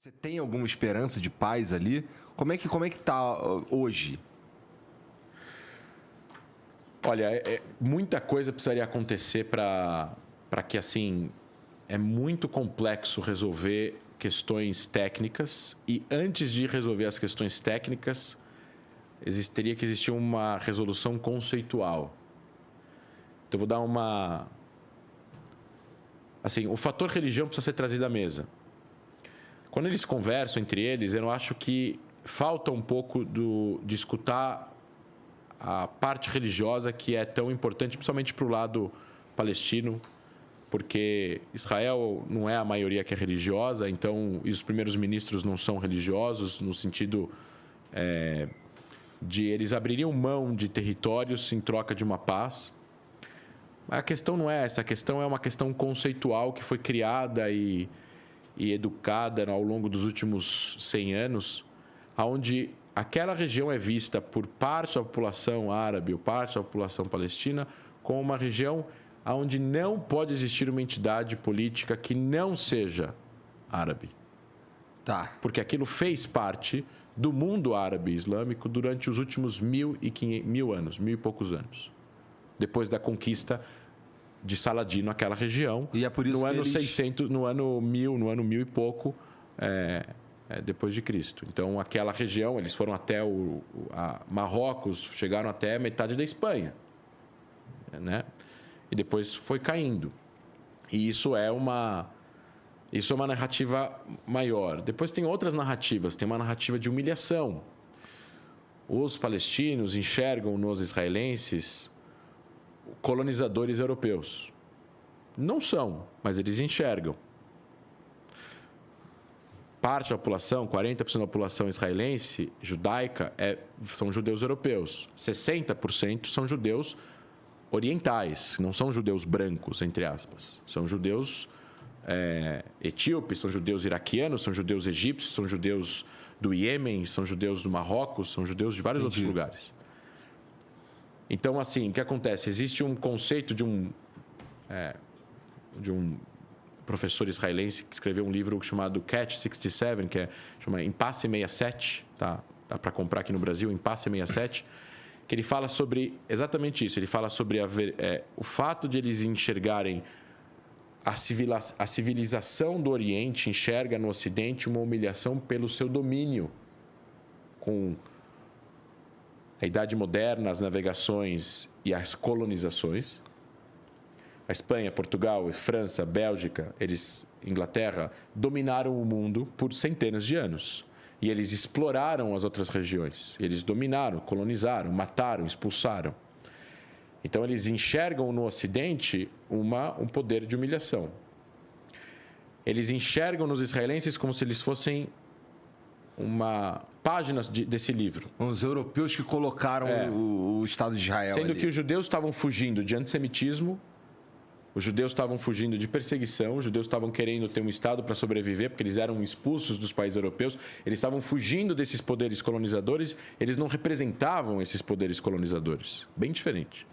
Você tem alguma esperança de paz ali? Como é que tá hoje? Olha, muita coisa precisaria acontecer para que, assim, é muito complexo resolver questões técnicas e antes de resolver as questões técnicas, teria que existir uma resolução conceitual. Então, eu vou dar uma... Assim, o fator religião precisa ser trazido à mesa. Quando eles conversam entre eles, eu acho que falta um pouco de escutar a parte religiosa que é tão importante, principalmente para o lado palestino, porque Israel não é a maioria que é religiosa, então e os primeiros ministros não são religiosos, no sentido de eles abririam mão de territórios em troca de uma paz. Mas a questão não é essa, a questão é uma questão conceitual que foi criada e educada ao longo dos últimos 100 anos, onde aquela região é vista por parte da população árabe ou parte da população palestina como uma região onde não pode existir uma entidade política que não seja árabe. Tá. Porque aquilo fez parte do mundo árabe e islâmico durante os últimos 1.000 anos, 1.000 e poucos anos. Depois da conquista de Saladino, aquela região, e é por isso no que ano eles... 600, no ano 1000, no ano 1000 e pouco, depois de Cristo. Então, aquela região, eles foram até Marrocos, chegaram até metade da Espanha, né? E depois foi caindo. E isso é uma narrativa maior. Depois tem outras narrativas. Tem uma narrativa de humilhação. Os palestinos enxergam nos israelenses colonizadores europeus. Não são, mas eles enxergam. Parte da população, 40% da população israelense, judaica, são judeus europeus. 60% são judeus orientais, não são judeus brancos, entre aspas. São judeus etíopes, são judeus iraquianos, são judeus egípcios, são judeus do Iêmen, são judeus do Marrocos, são judeus de vários outros lugares. Então, assim, o que acontece? Existe um conceito de um professor israelense que escreveu um livro chamado Catch 67, que chama Impasse 67, tá? Dá para comprar aqui no Brasil, Impasse 67, que ele fala sobre exatamente isso. Ele fala sobre o fato de eles enxergarem a civilização do Oriente enxerga no Ocidente uma humilhação pelo seu domínio com a Idade Moderna, as navegações e as colonizações. A Espanha, Portugal, França, Bélgica, Inglaterra, dominaram o mundo por centenas de anos. E eles exploraram as outras regiões. Eles dominaram, colonizaram, mataram, expulsaram. Então, eles enxergam no Ocidente um poder de humilhação. Eles enxergam nos israelenses como se eles fossem uma página desse livro. Os europeus que colocaram o Estado de Israel Sendo ali. que os judeus estavam fugindo de antissemitismo, os judeus estavam fugindo de perseguição, os judeus estavam querendo ter um Estado para sobreviver, porque eles eram expulsos dos países europeus, eles estavam fugindo desses poderes colonizadores, eles não representavam esses poderes colonizadores. Bem diferente.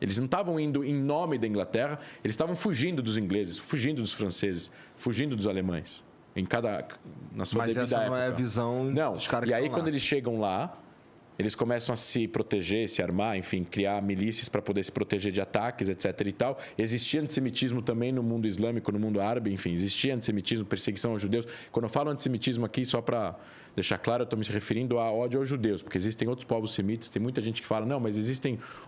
Eles não estavam indo em nome da Inglaterra, eles estavam fugindo dos ingleses, fugindo dos franceses, fugindo dos alemães. Na sua devida época. Mas essa não é a visão dos caras que E aí, estão lá. quando eles chegam lá, eles começam a se proteger, se armar, enfim, criar milícias para poder se proteger de ataques, etc. e tal. Existia antissemitismo também no mundo islâmico, no mundo árabe, enfim, existia antissemitismo, perseguição aos judeus. Quando eu falo antissemitismo aqui, só para deixar claro, eu estou me referindo a ódio aos judeus, porque existem outros povos semitas, tem muita gente que fala, não, mas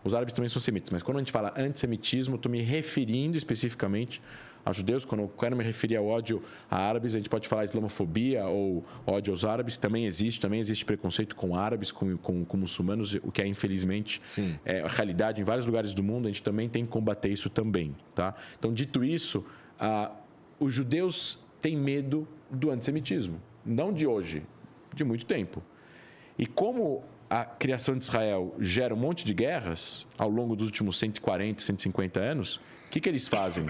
os árabes também são semitas. Mas quando a gente fala antissemitismo, estou me referindo especificamente aos judeus. Quando eu quero me referir ao ódio a árabes, a gente pode falar islamofobia ou ódio aos árabes. Também existe preconceito com árabes, com muçulmanos, o que é, infelizmente, a realidade em vários lugares do mundo. A gente também tem que combater isso também. Tá? Então, dito isso, os judeus têm medo do antissemitismo. Não de hoje, de muito tempo. E como a criação de Israel gera um monte de guerras ao longo dos últimos 140, 150 anos, o que eles fazem?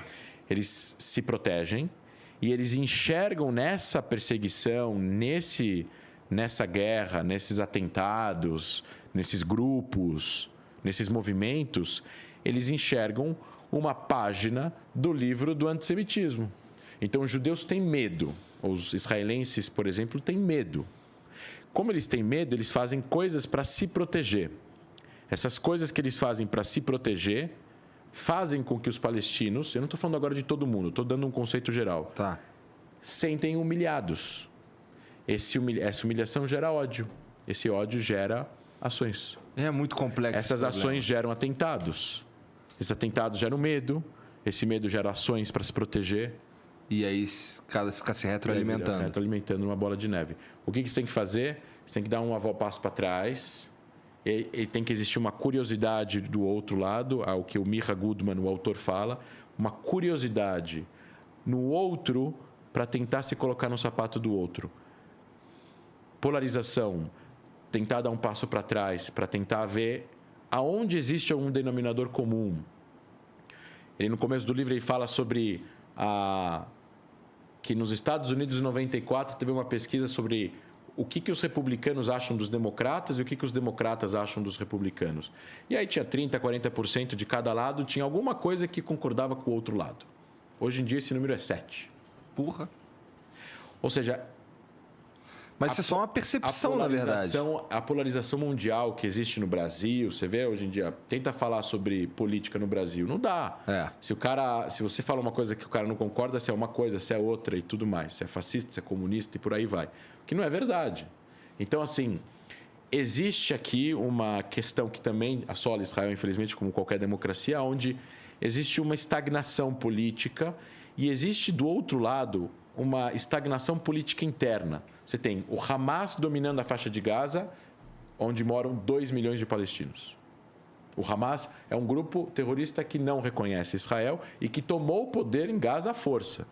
Eles se protegem e eles enxergam nessa perseguição, nessa guerra, nesses atentados, nesses grupos, nesses movimentos, eles enxergam uma página do livro do antissemitismo. Então, os judeus têm medo Os israelenses, por exemplo, têm medo. Como eles têm medo, eles fazem coisas para se proteger. Essas coisas que eles fazem para se proteger fazem com que os palestinos, eu não estou falando agora de todo mundo, estou dando um conceito geral, Tá. sentem humilhados. Essa humilhação gera ódio. Esse ódio gera ações. É muito complexo. Essas ações geram atentados. Esses atentados geram medo. Esse medo gera ações para se proteger. E aí cada fica se retroalimentando. Retroalimentando uma bola de neve. O que você tem que fazer? Você tem que dar um passo para trás. E tem que existir uma curiosidade do outro lado, ao que o Micha Goodman, o autor, fala. Uma curiosidade no outro para tentar se colocar no sapato do outro. Polarização. Tentar dar um passo para trás, para tentar ver aonde existe um denominador comum. Ele, no começo do livro, ele fala sobre que nos Estados Unidos, em 94, teve uma pesquisa sobre o que os republicanos acham dos democratas e o que os democratas acham dos republicanos. E aí tinha 30%, 40% de cada lado, tinha alguma coisa que concordava com o outro lado. Hoje em dia, esse número é 7%. Porra. Ou seja... Mas isso é só uma percepção, na verdade. A polarização mundial que existe no Brasil, você vê hoje em dia, tenta falar sobre política no Brasil, não dá. É. Se você fala uma coisa que o cara não concorda, se é uma coisa, se é outra e tudo mais, se é fascista, se é comunista e por aí vai. Que não é verdade. Então, assim, existe aqui uma questão que também assola Israel, infelizmente, como qualquer democracia, onde existe uma estagnação política e existe, do outro lado, uma estagnação política interna. Você tem o Hamas dominando a faixa de Gaza, onde moram 2 milhões de palestinos. O Hamas é um grupo terrorista que não reconhece Israel e que tomou o poder em Gaza à força.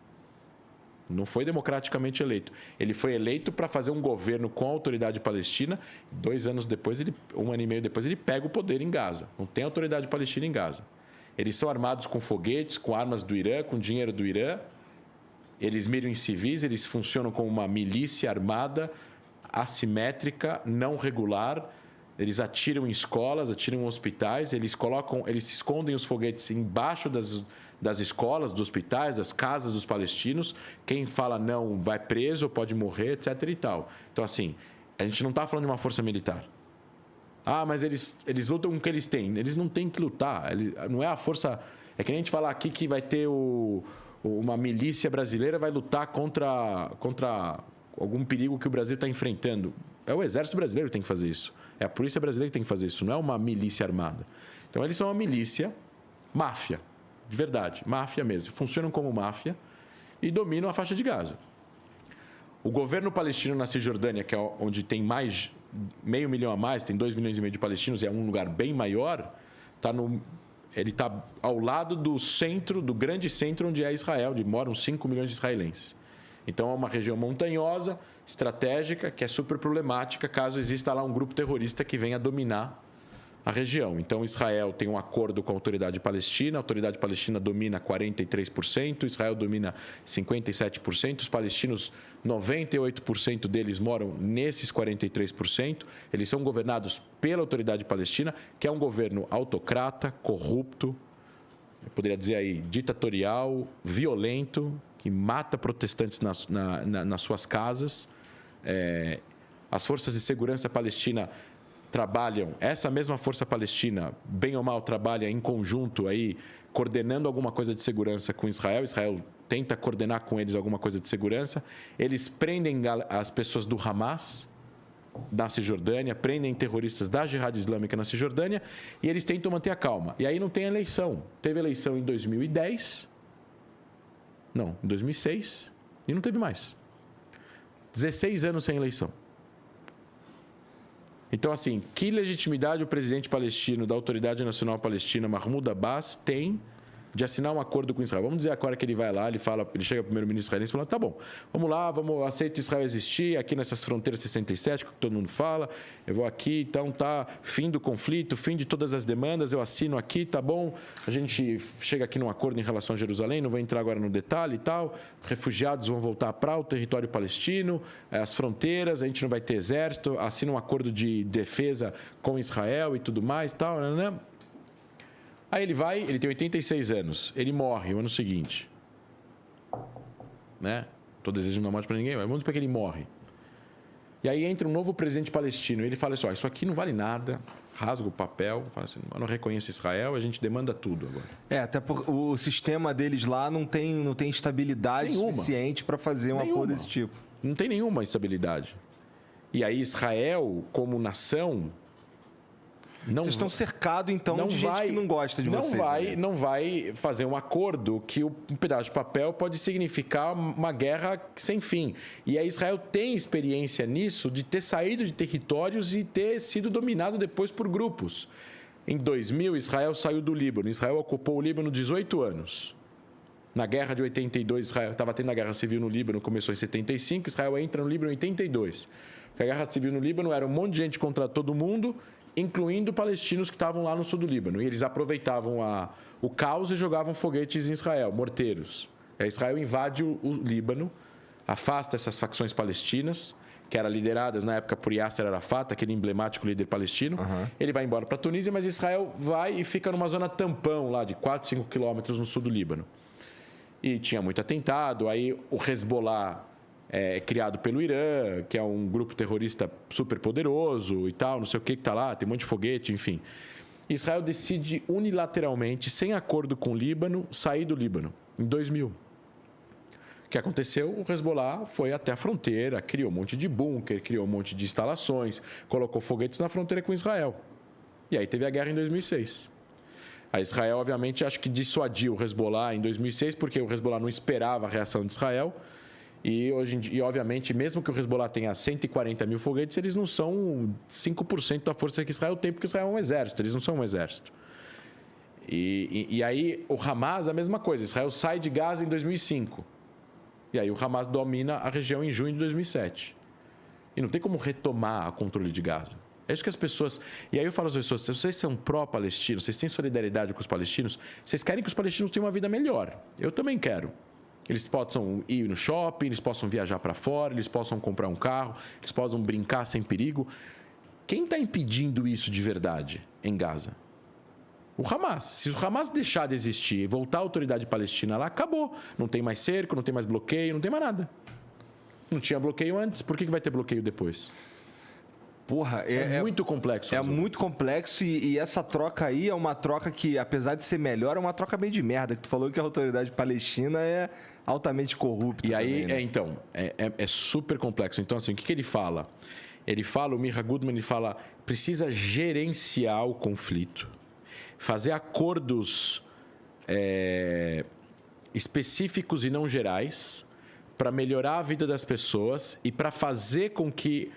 Não foi democraticamente eleito. Ele foi eleito para fazer um governo com a autoridade palestina. 2 anos depois, 1 ano e meio depois, ele pega o poder em Gaza. Não tem autoridade palestina em Gaza. Eles são armados com foguetes, com armas do Irã, com dinheiro do Irã. Eles miram em civis, eles funcionam como uma milícia armada, assimétrica, não regular. Eles atiram em escolas, atiram em hospitais, eles se escondem os foguetes embaixo das escolas, dos hospitais, das casas dos palestinos. Quem fala não vai preso, pode morrer, etc. e tal. Então, assim, a gente não está falando de uma força militar. Ah, mas eles lutam com o que eles têm. Eles não têm que lutar. Não é a força... É que nem a gente falar aqui que vai ter uma milícia brasileira vai lutar contra algum perigo que o Brasil está enfrentando. É o exército brasileiro que tem que fazer isso. É a polícia brasileira que tem que fazer isso. Não é uma milícia armada. Então, eles são uma milícia, máfia, de verdade, máfia mesmo. Funcionam como máfia e dominam a faixa de Gaza. O governo palestino na Cisjordânia, que é onde tem mais 500 mil a mais, tem 2,5 milhões de palestinos, é um lugar bem maior, ele está ao lado do centro, do grande centro onde é Israel, onde moram 5 milhões de israelenses. Então, é uma região montanhosa, estratégica, que é super problemática caso exista lá um grupo terrorista que venha dominar a região. Então, Israel tem um acordo com a autoridade palestina domina 43%, Israel domina 57%, os palestinos, 98% deles moram nesses 43%, eles são governados pela autoridade palestina, que é um governo autocrata, corrupto, eu poderia dizer aí, ditatorial, violento, que mata protestantes nas suas casas. As forças de segurança palestina trabalham, essa mesma força palestina, bem ou mal, trabalha em conjunto aí, coordenando alguma coisa de segurança com Israel. Israel tenta coordenar com eles alguma coisa de segurança. Eles prendem as pessoas do Hamas na Cisjordânia, prendem terroristas da Jihad Islâmica na Cisjordânia e eles tentam manter a calma. E aí não tem eleição. Teve eleição em 2010, não, em 2006 e não teve mais. 16 anos sem eleição. Então, assim, que legitimidade o presidente palestino da Autoridade Nacional Palestina, Mahmoud Abbas, tem de assinar um acordo com Israel? Vamos dizer agora que ele vai lá, ele chega ao primeiro-ministro israelense e fala, tá bom, vamos lá, aceito Israel existir aqui nessas fronteiras 67, que todo mundo fala, eu vou aqui, então tá, fim do conflito, fim de todas as demandas, eu assino aqui, tá bom, a gente chega aqui num acordo em relação a Jerusalém, não vou entrar agora no detalhe e tal, refugiados vão voltar para o território palestino, as fronteiras, a gente não vai ter exército, assina um acordo de defesa com Israel e tudo mais, tal, né? Aí ele tem 86 anos, ele morre no ano seguinte. Né? estou desejando a morte para ninguém, mas vamos supor que ele morre. E aí entra um novo presidente palestino e ele fala assim, isso aqui não vale nada, rasga o papel, fala assim, eu não reconheço Israel, a gente demanda tudo agora. Até porque o sistema deles lá não tem estabilidade suficiente para fazer um acordo desse tipo. Não tem nenhuma estabilidade. E aí Israel, como nação... Vocês estão cercados, então, de gente que não gosta de vocês. Não vai fazer um acordo que um pedaço de papel pode significar uma guerra sem fim. E aí Israel tem experiência nisso, de ter saído de territórios e ter sido dominado depois por grupos. Em 2000, Israel saiu do Líbano. Israel ocupou o Líbano 18 anos. Na guerra de 82, Israel estava tendo a guerra civil no Líbano, começou em 75, Israel entra no Líbano em 82. Porque a guerra civil no Líbano era um monte de gente contra todo mundo, incluindo palestinos que estavam lá no sul do Líbano. E eles aproveitavam o caos e jogavam foguetes em Israel, morteiros. Aí Israel invade o Líbano, afasta essas facções palestinas, que eram lideradas na época por Yasser Arafat, aquele emblemático líder palestino. Ele vai embora para a Tunísia, mas Israel vai e fica numa zona tampão lá de 4, 5 quilômetros no sul do Líbano. E tinha muito atentado, aí o Hezbollah... criado pelo Irã, que é um grupo terrorista super poderoso e tal, não sei o que está lá, tem um monte de foguete, enfim. Israel decide unilateralmente, sem acordo com o Líbano, sair do Líbano, em 2000. O que aconteceu? O Hezbollah foi até a fronteira, criou um monte de bunker, criou um monte de instalações, colocou foguetes na fronteira com Israel. E aí teve a guerra em 2006. A Israel, obviamente, acho que dissuadiu o Hezbollah em 2006, porque o Hezbollah não esperava a reação de Israel. E, obviamente, mesmo que o Hezbollah tenha 140 mil foguetes, eles não são 5% da força que Israel tem, porque Israel é um exército, eles não são um exército. E aí o Hamas, a mesma coisa, Israel sai de Gaza em 2005. E aí o Hamas domina a região em junho de 2007. E não tem como retomar o controle de Gaza. É isso que as pessoas... E aí eu falo às pessoas, se vocês são pró-palestinos, vocês têm solidariedade com os palestinos, vocês querem que os palestinos tenham uma vida melhor. Eu também quero. Eles possam ir no shopping, eles possam viajar para fora, eles possam comprar um carro, eles possam brincar sem perigo. Quem está impedindo isso de verdade em Gaza? O Hamas. Se o Hamas deixar de existir e voltar a autoridade palestina lá, acabou. Não tem mais cerco, não tem mais bloqueio, não tem mais nada. Não tinha bloqueio antes, por que vai ter bloqueio depois? Porra, é muito complexo. É muito complexo e essa troca aí é uma troca que, apesar de ser melhor, é uma troca meio de merda. Que tu falou que a autoridade palestina é altamente corrupta. E aí, também, né? é super complexo. Então, assim, o que ele fala? O Mirra Goodman, ele fala, precisa gerenciar o conflito, fazer acordos específicos e não gerais para melhorar a vida das pessoas e para fazer com que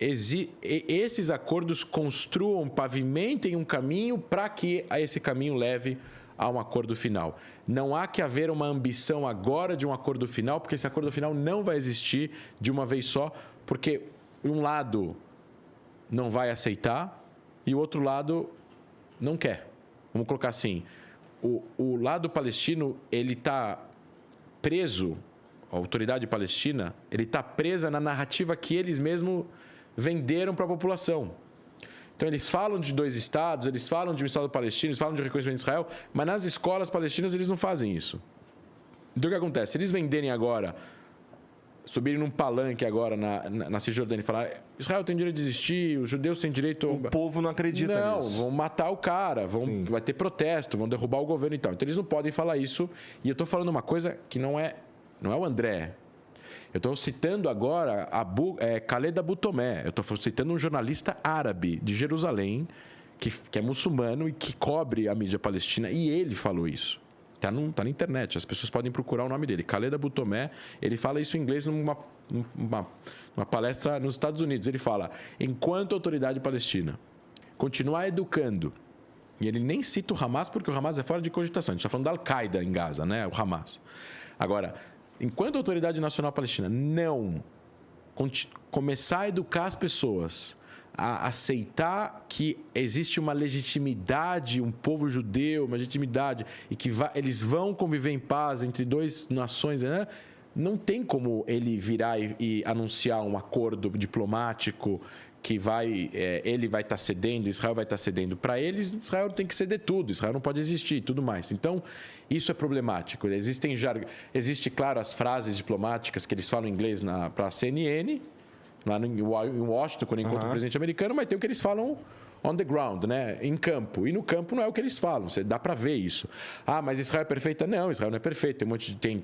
esses acordos construam, pavimentem um caminho para que esse caminho leve a um acordo final. Não há que haver uma ambição agora de um acordo final, porque esse acordo final não vai existir de uma vez só, porque um lado não vai aceitar e o outro lado não quer. Vamos colocar assim, o lado palestino, ele está preso, a autoridade palestina, ele está presa na narrativa que eles mesmos venderam para a população. Então, eles falam de 2 estados, eles falam de um estado palestino, eles falam de reconhecimento de Israel, mas nas escolas palestinas eles não fazem isso. Então, o que acontece? Se eles venderem agora, subirem num palanque agora na Cisjordânia e falar Israel tem direito de existir, os judeus têm direito... O povo não acredita nisso. Não, vão matar o cara, vai ter protesto, vão derrubar o governo e tal. Então, eles não podem falar isso. E eu estou falando uma coisa que não é o André. Eu estou citando agora Khaled Abu Tomé. Eu estou citando um jornalista árabe de Jerusalém, que é muçulmano e que cobre a mídia palestina. E ele falou isso. Está na internet, as pessoas podem procurar o nome dele. Khaled Abu Tomé, ele fala isso em inglês numa palestra nos Estados Unidos. Ele fala, enquanto a autoridade palestina continuar educando, e ele nem cita o Hamas, porque o Hamas é fora de cogitação. A gente está falando da Al-Qaeda em Gaza, né? O Hamas. Agora... Enquanto a Autoridade Nacional Palestina não começar a educar as pessoas a aceitar que existe uma legitimidade, um povo judeu, uma legitimidade, e que eles vão conviver em paz entre 2 nações, né? não tem como ele virar e anunciar um acordo diplomático que ele vai estar cedendo, Israel vai estar cedendo. Para eles, Israel tem que ceder tudo, Israel não pode existir e tudo mais. Então, isso é problemático. Existe, claro, as frases diplomáticas que eles falam em inglês para a CNN, lá em Washington, quando encontram o presidente americano, mas tem o que eles falam on the ground, né? Em campo. E no campo não é o que eles falam, dá para ver isso. Ah, mas Israel é perfeita? Não, Israel não é perfeito.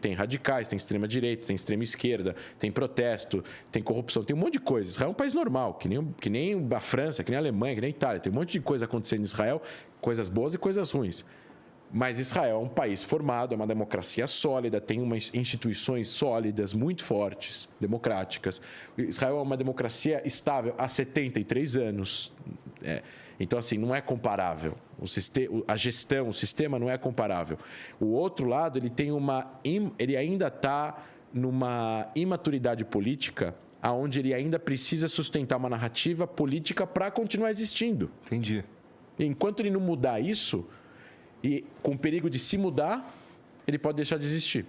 Tem radicais, tem extrema-direita, tem extrema-esquerda, tem protesto, tem corrupção, tem um monte de coisa. Israel é um país normal, que nem a França, que nem a Alemanha, que nem a Itália. Tem um monte de coisa acontecendo em Israel, coisas boas e coisas ruins. Mas Israel é um país formado, é uma democracia sólida, tem umas instituições sólidas, muito fortes, democráticas. Israel é uma democracia estável há 73 anos. Então, assim, não é comparável. A gestão, o sistema não é comparável. O outro lado, ele ainda está numa imaturidade política onde ele ainda precisa sustentar uma narrativa política para continuar existindo. Entendi. Enquanto ele não mudar isso... E com o perigo de se mudar, ele pode deixar de existir.